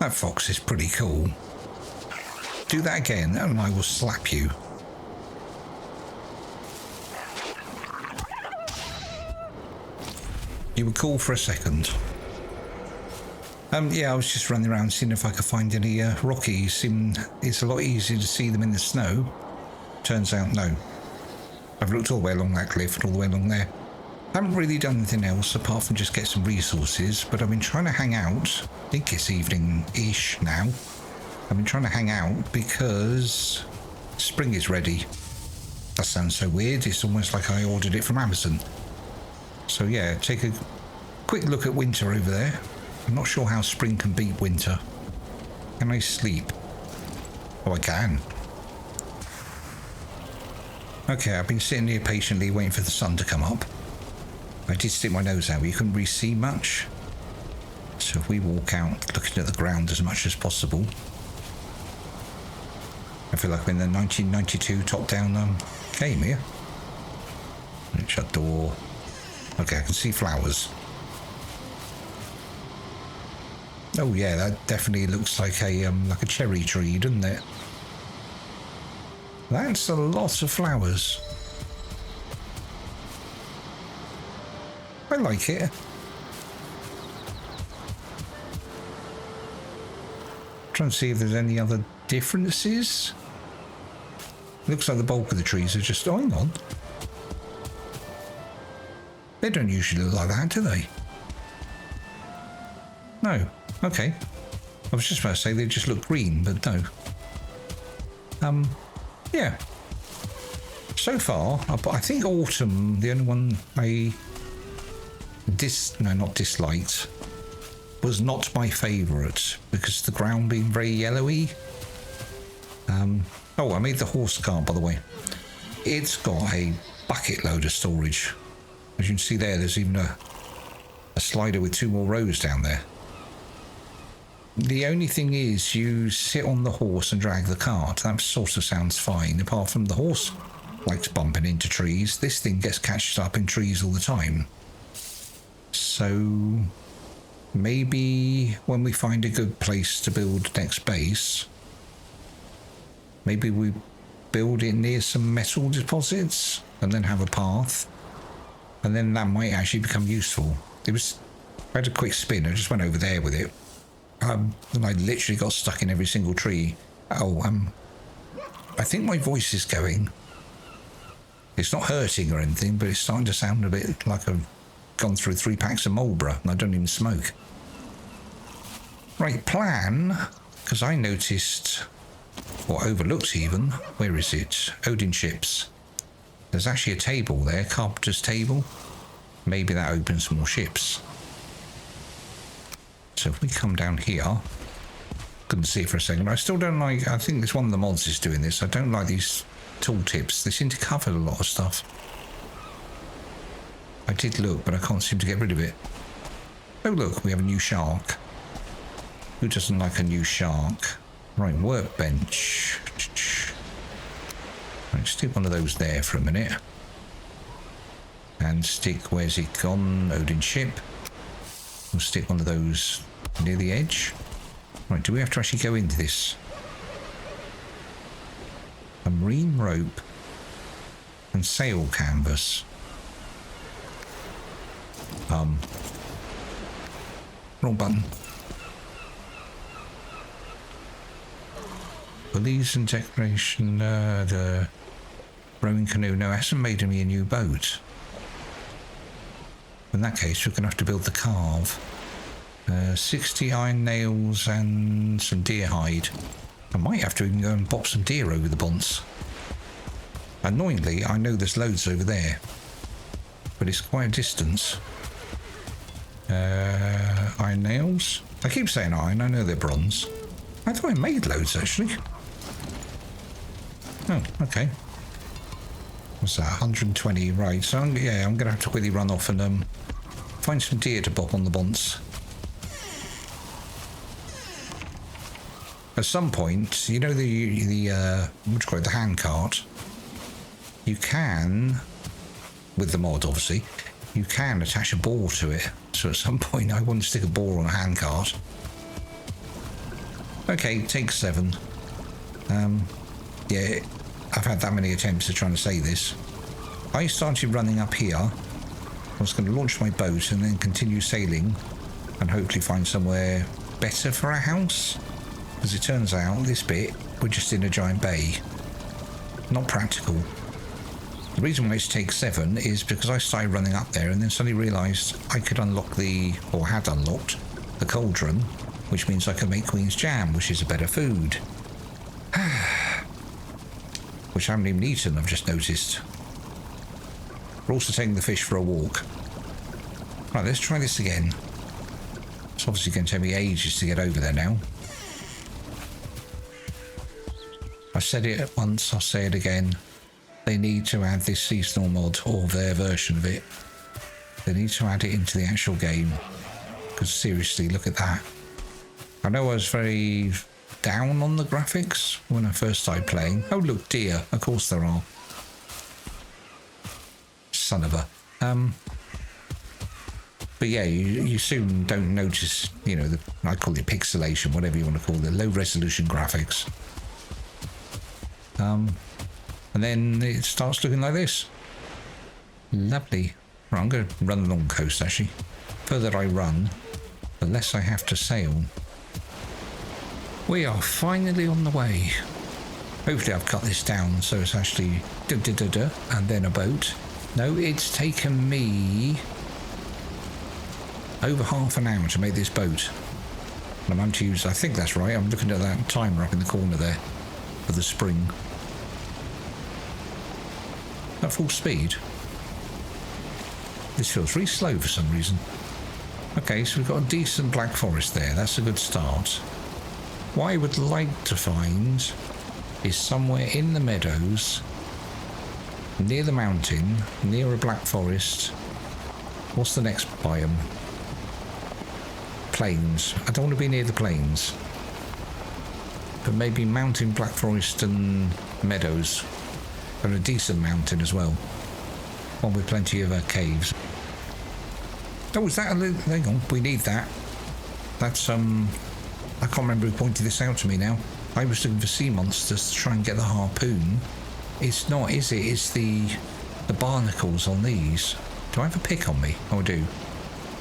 That fox is pretty cool. Do that again and I will slap you. You were cool for a second. Yeah, I was just running around seeing if I could find any rockies. It's a lot easier to see them in the snow. Turns out, no. I've looked all the way along that cliff and all the way along there. I haven't really done anything else apart from just get some resources, but I've been trying to hang out. I think it's evening-ish now. I've been trying to hang out because spring is ready. That sounds so weird. It's almost like I ordered it from Amazon. So yeah, take a quick look at winter over there. I'm not sure how spring can beat winter. Can I sleep? Oh, I can. Okay, I've been sitting here patiently waiting for the sun to come up. I did stick my nose out, but you couldn't really see much. So if we walk out looking at the ground as much as possible. I feel like I'm in the 1992 top-down game here. Shut door. Okay, I can see flowers. Oh yeah, that definitely looks like a cherry tree, doesn't it? That's a lot of flowers. I like it. Trying to see if there's any other differences. Looks like the bulk of the trees are just... Oh, hang on. They don't usually look like that, do they? No. Okay. I was just about to say they just look green, but no. Yeah. So far, I think autumn, the only one I not disliked, was not my favourite because the ground being very yellowy. Oh, I made the horse cart, by the way. It's got a bucket load of storage. As you can see there, there's even a slider with 2 more rows down there. The only thing is you sit on the horse and drag the cart. That sort of sounds fine, apart from the horse likes bumping into trees. This thing gets catched up in trees all the time. So maybe when we find a good place to build next base, maybe we build it near some metal deposits and then have a path. And then that might actually become useful. I had a quick spin, I just went over there with it. And I literally got stuck in every single tree. Oh, I think my voice is going. It's not hurting or anything, but it's starting to sound a bit like I've gone through 3 packs of Marlboro and I don't even smoke. Right, plan, because I noticed, or overlooked even, where is it? OdinShips. There's actually a table there, carpenter's table. Maybe that opens more ships. So if we come down here, couldn't see it for a second, but I still don't like, I think it's one of the mods is doing this, I don't like these tooltips. They seem to cover a lot of stuff. I did look, but I can't seem to get rid of it. Oh look, we have a new shark. Who doesn't like a new shark? Right, workbench. Right, stick one of those there for a minute. And stick, where's it gone? Odin ship. We'll stick one of those near the edge. Right, do we have to actually go into this? A marine rope and sail canvas. Wrong button. Pulleys and decoration, the rowing canoe. No, it hasn't made me a new boat. In that case, we're going to have to build the carve. 60 iron nails and some deer hide. I might have to even go and pop some deer over the bonds. Annoyingly, I know there's loads over there, but it's quite a distance. Iron nails. I keep saying iron, I know they're bronze. I thought I made loads actually. Oh, okay. What's that? 120, right. So I'm going to have to quickly run off and find some deer to pop on the bonds. At some point, you know the what do you call it, the hand cart. You can, with the mod obviously, you can attach a bore to it. So at some point I want to stick a bore on a hand cart. Okay, take 7. Yeah, I've had that many attempts at trying to say this. I started running up here. I was going to launch my boat and then continue sailing and hopefully find somewhere better for our house. As it turns out, this bit, we're just in a giant bay. Not practical. The reason why it's take 7 is because I started running up there and then suddenly realised I could unlock or had unlocked, the cauldron, which means I can make Queen's Jam, which is a better food. Which I haven't even eaten, I've just noticed. We're also taking the fish for a walk. Right, let's try this again. It's obviously going to take me ages to get over there now. I said it once, I'll say it again. They need to add this seasonal mod, or their version of it. They need to add it into the actual game. Because seriously, look at that. I know I was very down on the graphics when I first started playing. Oh look, deer. Of course there are. Son of a... But yeah, you soon don't notice, you know, I call it pixelation, whatever you want to call it, low resolution graphics. And then it starts looking like this. Lovely. Right, I'm going to run along the coast actually. The further I run, the less I have to sail. We are finally on the way. Hopefully I've cut this down so it's actually and then a boat. No, it's taken me over half an hour to make this boat. And I'm going to use, I think that's right, I'm looking at that timer up in the corner there for the spring. At full speed. This feels really slow for some reason. Okay, so we've got a decent black forest there. That's a good start. What I would like to find is somewhere in the meadows, near the mountain, near a black forest. What's the next biome? Plains. I don't want to be near the plains. But maybe mountain, black forest and meadows. And a decent mountain as well. One with plenty of caves. Oh, is that hang on, we need that. That's, I can't remember who pointed this out to me now. I was looking for sea monsters to try and get the harpoon. It's not, is it? It's the barnacles on these. Do I have a pick on me? Oh, I do.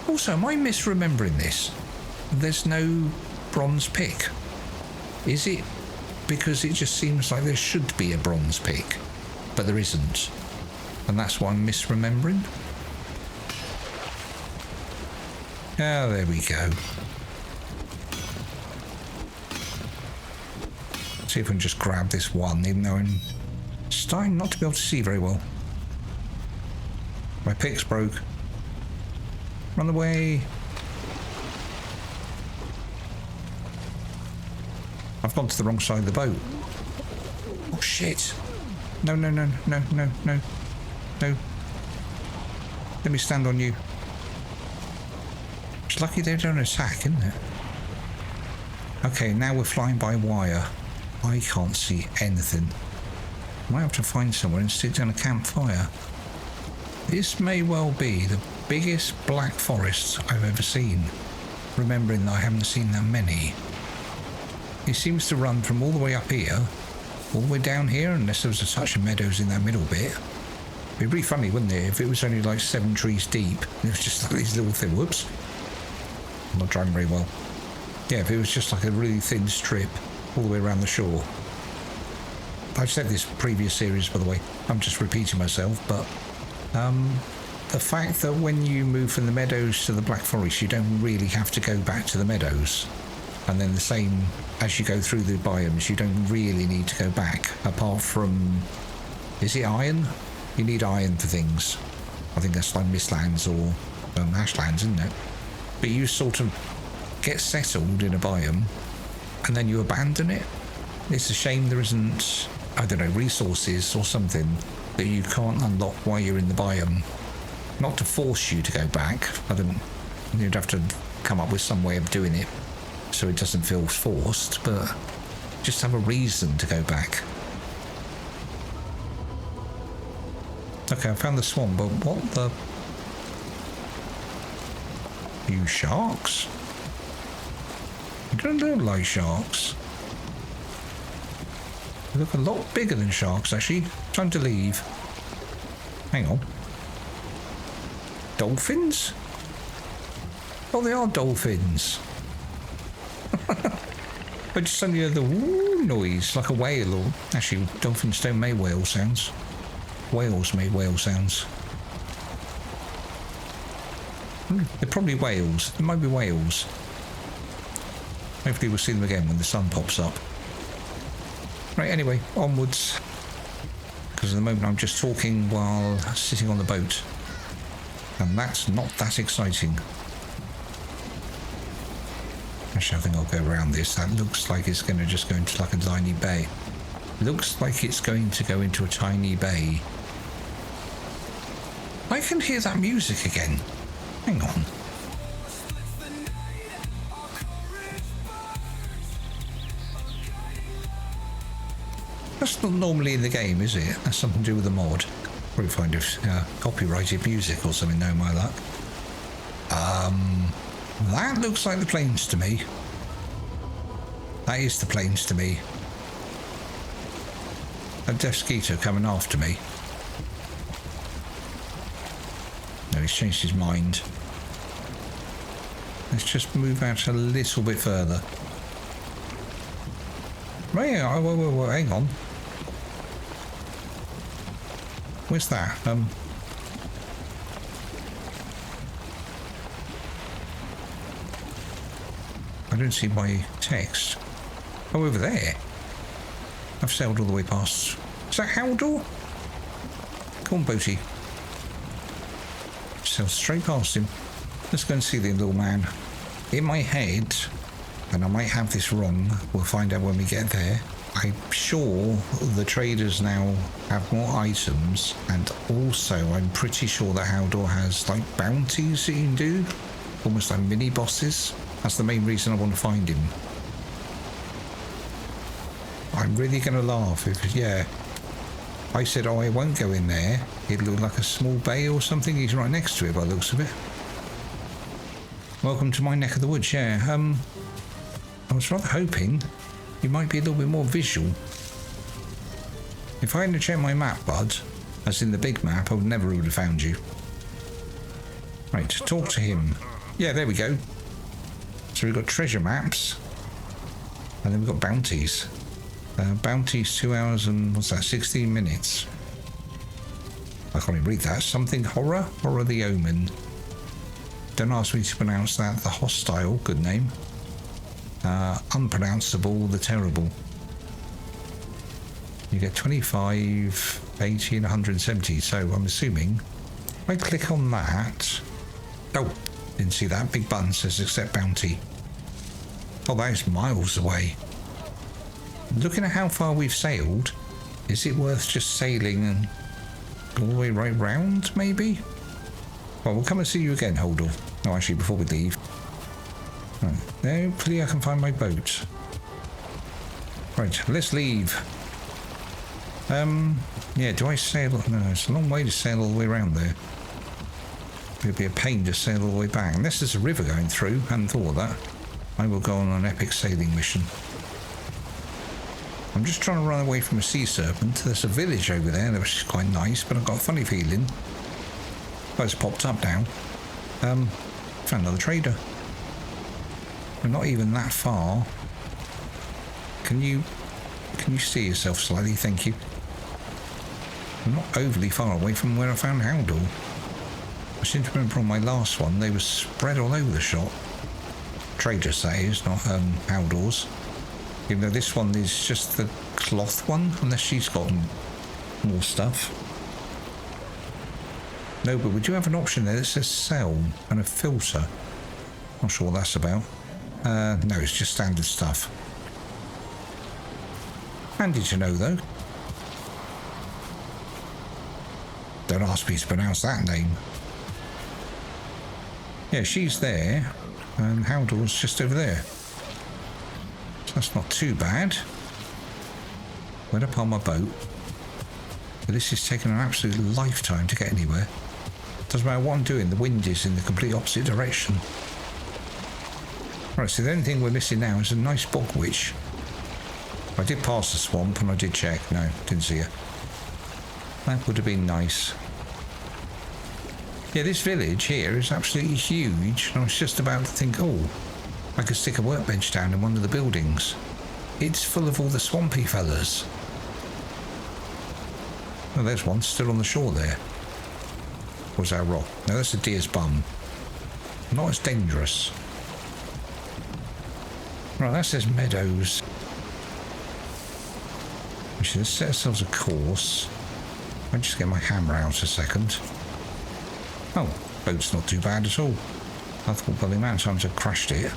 Also, am I misremembering this? There's no bronze pick. Is it? Because it just seems like there should be a bronze pick, but there isn't. And that's why I'm misremembering. Oh, there we go. See if we can just grab this one, even though I'm starting not to be able to see very well. My pick's broke. Run away. I've gone to the wrong side of the boat. Oh shit. No, no, no, no, no, no. No. Let me stand on you. It's lucky they don't attack, isn't it? Okay, now we're flying by wire. I can't see anything. Might have to find somewhere and sit down a campfire. This may well be the biggest black forest I've ever seen, remembering that I haven't seen that many. It seems to run from all the way up here, all the way down here, unless there was a touch of meadows in that middle bit. It'd be really funny, wouldn't it, if it was only like 7 trees deep, and it was just like these little thin, whoops. I'm not driving very well. Yeah, if it was just like a really thin strip all the way around the shore. I've said this previous series, by the way, I'm just repeating myself, but the fact that when you move from the meadows to the black forest, you don't really have to go back to the meadows. And then the same as you go through the biomes, you don't really need to go back, apart from, is it iron? You need iron for things. I think that's like mistlands or ashlands, isn't it? But you sort of get settled in a biome and then you abandon it. It's a shame there isn't, I don't know, resources or something that you can't unlock while you're in the biome. Not to force you to go back. You'd have to come up with some way of doing it so it doesn't feel forced, but just have a reason to go back. Okay, I found the swan, but what the... You sharks? don't look like sharks. They look a lot bigger than sharks, actually. Time to leave. Hang on. Dolphins? Oh, they are dolphins. I just suddenly heard the woo noise, like a whale, or actually, dolphins don't make whale sounds. Whales make whale sounds. They're probably whales. They might be whales. Hopefully we'll see them again when the sun pops up. Right, anyway, onwards. Because at the moment I'm just talking while sitting on the boat. And that's not that exciting. Actually, I think I'll go around this. That looks like it's going to just go into like a tiny bay. Looks like it's going to go into a tiny bay. I can hear that music again. Hang on. That's not normally in the game, is it? That's something to do with the mod. Probably find copyrighted music or something, no my luck. That looks like the planes to me. That is the planes to me. A Death Skeeter coming after me. No, he's changed his mind. Let's just move out a little bit further. Right, hang on. Where's that? I don't see my text. Oh, over there. I've sailed all the way past. Is that Haldor? Come on, boaty. Sailed straight past him. Let's go and see the little man. In my head, and I might have this wrong, we'll find out when we get there. I'm sure the traders now have more items, and also I'm pretty sure that Haldor has like bounties that you can do, almost like mini bosses. That's the main reason I want to find him. I'm really going to laugh if, yeah, I said, oh, I won't go in there. It looked like a small bay or something. He's right next to it by the looks of it. Welcome to my neck of the woods, yeah. I was rather hoping you might be a little bit more visual. If I hadn't checked my map, bud, as in the big map, I would never have found you. Right, talk to him. Yeah, there we go. So we've got treasure maps, and then we've got bounties. Bounties 2 hours and, what's that, 16 minutes. I can't even read that. Something horror? Horror the Omen. Don't ask me to pronounce that. The Hostile, good name. Unpronounceable, the Terrible. You get 25, 80 and 170, so I'm assuming if I click on that. Oh, didn't see that. Big button says accept bounty. Oh, that is miles away. Looking at how far we've sailed, is it worth just sailing and all the way right round, maybe? Well, we'll come and see you again, Haldor. No, actually, before we leave. Right. Hopefully I can find my boat. Right, let's leave. Yeah, do I sail? No, it's a long way to sail all the way around there. It'd be a pain to sail all the way back. Unless there's a river going through, hadn't thought of that. I will go on an epic sailing mission. I'm just trying to run away from a sea serpent. There's a village over there, which is quite nice, but I've got a funny feeling. Oh, it's popped up now. Found another trader. We're not even that far. Can you see yourself slightly? Thank you. I'm not overly far away from where I found Haldor. I seem to remember on my last one they were spread all over the shop. Traders, that is, not Haldor's. Even though this one is just the cloth one, unless she's got more stuff. No, but we do have an option there that says sell and a filter. Not sure what that's about. No, it's just standard stuff. Handy to know, though. Don't ask me to pronounce that name. Yeah, she's there, and Haldor's just over there. So that's not too bad. Went up on my boat. But this is taking an absolute lifetime to get anywhere. Doesn't matter what I'm doing, the wind is in the complete opposite direction. Right, so the only thing we're missing now is a nice bog witch. I did pass the swamp and I did check. No, didn't see her. That would have been nice. Yeah, this village here is absolutely huge. And I was just about to think, oh, I could stick a workbench down in one of the buildings. It's full of all the swampy fellas. Oh, there's one still on the shore there. What's that rock? No, that's a deer's bum. Not as dangerous. Right, that says meadows. Let's set ourselves a course. I'll just get my hammer out a second. Oh, boat's not too bad at all. I thought by the amount of times I crashed it.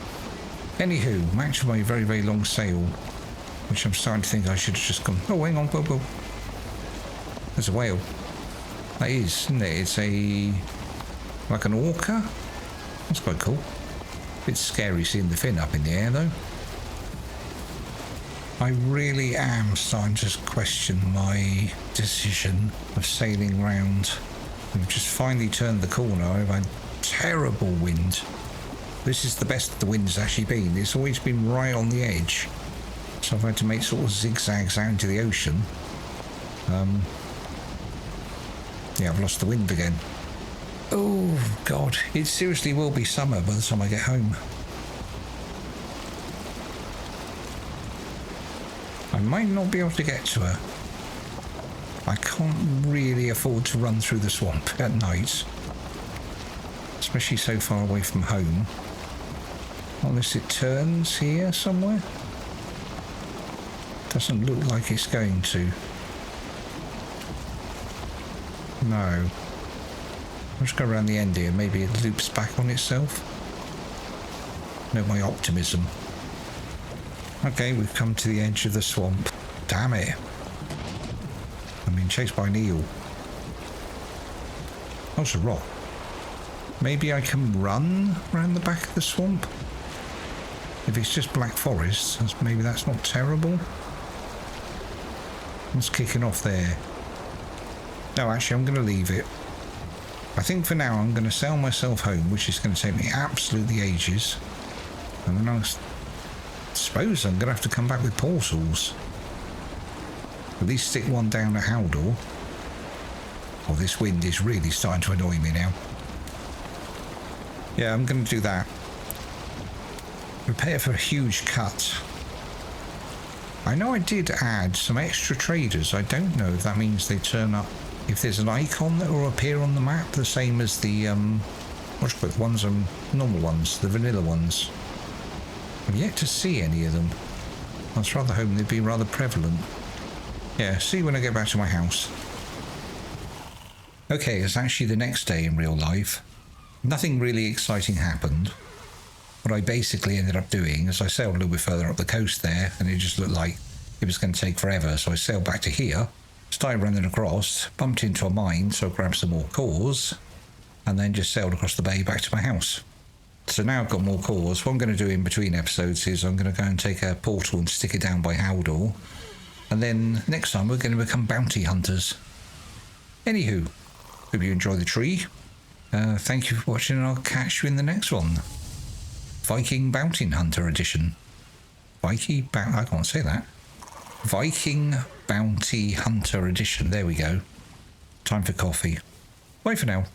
Anywho, match for my very, very long sail, which I'm starting to think I should have just gone. Oh, hang on, whoa, whoa. There's a whale. That is, isn't it? It's like an orca? That's quite cool. Bit scary seeing the fin up in the air, though. I really am starting to question my decision of sailing round. We've just finally turned the corner. I've had terrible wind. This is the best the wind's actually been. It's always been right on the edge. So I've had to make sort of zigzags out into the ocean. Yeah, I've lost the wind again. Oh, God. It seriously will be summer by the time I get home. I might not be able to get to her. I can't really afford to run through the swamp at night. Especially so far away from home. Unless it turns here somewhere. Doesn't look like it's going to. No. I'll just go around the end here. Maybe it loops back on itself. Note my optimism. Okay, we've come to the edge of the swamp. Damn it. I'm being chased by an eel. Oh, it's a rock. Maybe I can run around the back of the swamp? If it's just black forest, maybe that's not terrible. What's kicking off there? No, actually, I'm going to leave it. I think for now I'm going to sail myself home, which is going to take me absolutely ages. And then I suppose I'm going to have to come back with portals. At least stick one down at Haldor. Oh, this wind is really starting to annoy me now. Yeah, I'm going to do that. Prepare for a huge cut. I know I did add some extra traders. I don't know if that means they turn up if there's an icon that will appear on the map, the same as the the ones, normal ones, the vanilla ones. I've yet to see any of them. I was rather hoping they'd be rather prevalent. Yeah, see when I get back to my house. Okay, it's actually the next day in real life. Nothing really exciting happened. What I basically ended up doing is I sailed a little bit further up the coast there, and it just looked like it was going to take forever. So I sailed back to here, started running across, bumped into a mine, so I grabbed some more cores, and then just sailed across the bay back to my house. So now I've got more cores. What I'm going to do in between episodes is I'm going to go and take a portal and stick it down by Haldor, and then next time we're going to become bounty hunters. Anywho, hope you enjoy the tree. Thank you for watching, and I'll catch you in the next one. Viking Bounty Hunter Edition. I can't say that. Viking Bounty Hunter Edition. There we go. Time for coffee. Bye for now.